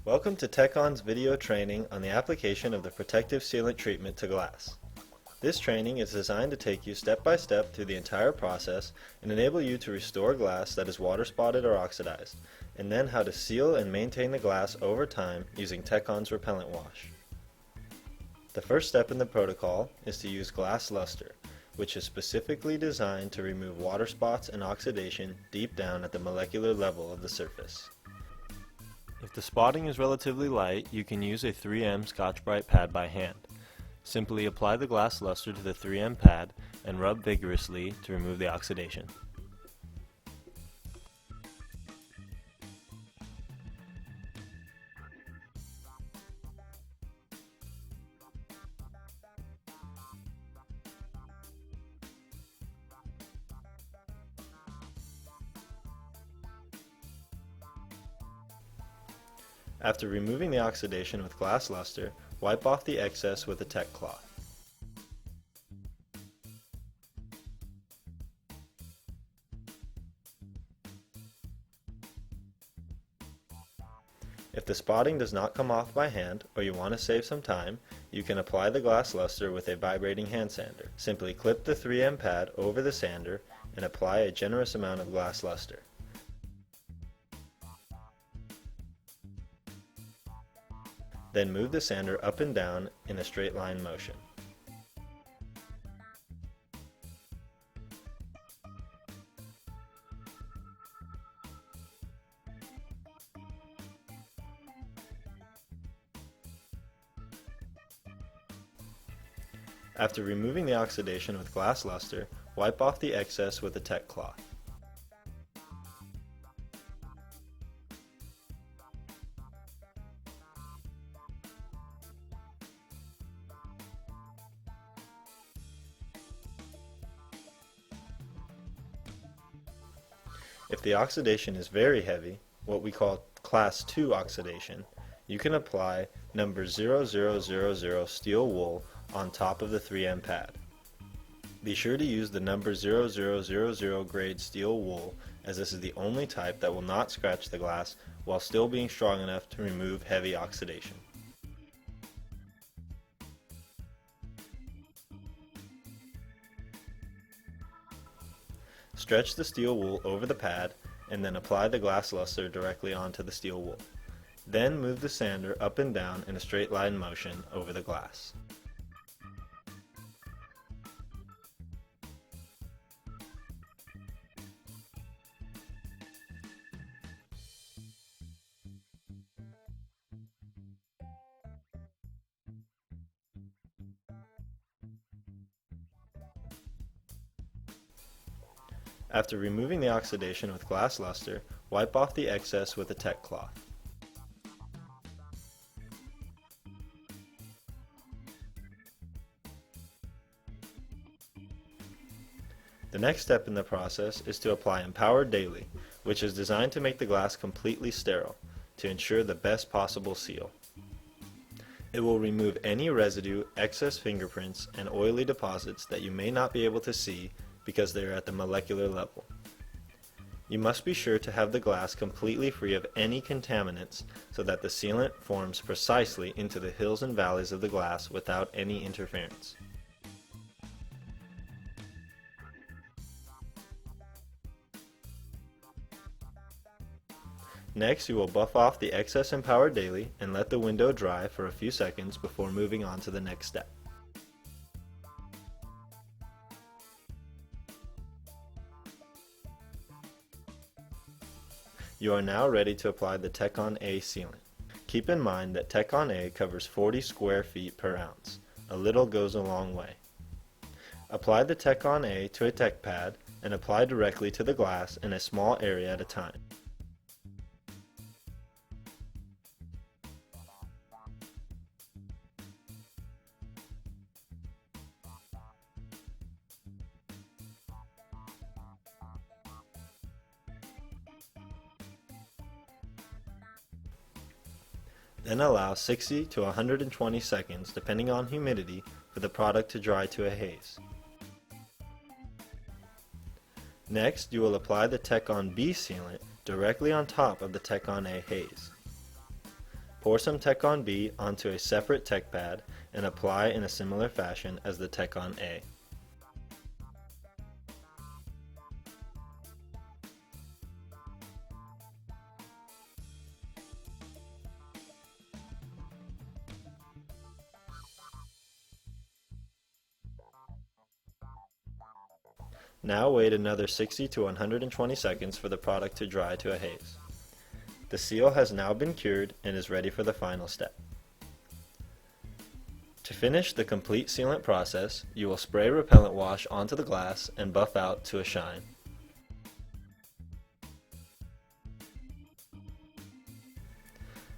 Welcome to Tekon's video training on the application of the protective sealant treatment to glass. This training is designed to take you step by step through the entire process and enable you to restore glass that is water spotted or oxidized, and then how to seal and maintain the glass over time using Tekon's repellent wash. The first step in the protocol is to use glass luster, which is specifically designed to remove water spots and oxidation deep down at the molecular level of the surface. If the spotting is relatively light, you can use a 3M Scotch-Brite pad by hand. Simply apply the glass luster to the 3M pad and rub vigorously to remove the oxidation. After removing the oxidation with glass luster, wipe off the excess with a Tek cloth. If the spotting does not come off by hand, or you want to save some time, you can apply the glass luster with a vibrating hand sander. Simply clip the 3M pad over the sander and apply a generous amount of glass luster. Then move the sander up and down in a straight line motion. After removing the oxidation with glass luster, wipe off the excess with a Tek cloth. If the oxidation is very heavy, what we call class 2 oxidation, you can apply number 0000 steel wool on top of the 3M pad. Be sure to use the number 0000 grade steel wool, as this is the only type that will not scratch the glass while still being strong enough to remove heavy oxidation. Stretch the steel wool over the pad and then apply the glass luster directly onto the steel wool. Then move the sander up and down in a straight line motion over the glass. After removing the oxidation with glass luster, wipe off the excess with a Tek cloth. The next step in the process is to apply Empowered Daily, which is designed to make the glass completely sterile, to ensure the best possible seal. It will remove any residue, excess fingerprints, and oily deposits that you may not be able to see because they are at the molecular level. You must be sure to have the glass completely free of any contaminants so that the sealant forms precisely into the hills and valleys of the glass without any interference. Next, you will buff off the excess Empowered Daily and let the window dry for a few seconds before moving on to the next step. You are now ready to apply the Tekon A sealant. Keep in mind that Tekon A covers 40 square feet per ounce. A little goes a long way. Apply the Tekon A to a Tek pad and apply directly to the glass in a small area at a time. Then allow 60 to 120 seconds, depending on humidity, for the product to dry to a haze. Next, you will apply the Tekon B sealant directly on top of the Tekon A haze. Pour some Tekon B onto a separate Tek pad and apply in a similar fashion as the Tekon A. Now wait another 60 to 120 seconds for the product to dry to a haze. The seal has now been cured and is ready for the final step. To finish the complete sealant process, you will spray repellent wash onto the glass and buff out to a shine.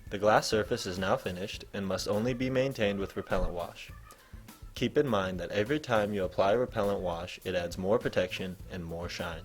The glass surface is now finished and must only be maintained with repellent wash. Keep in mind that every time you apply repellent wash, it adds more protection and more shine.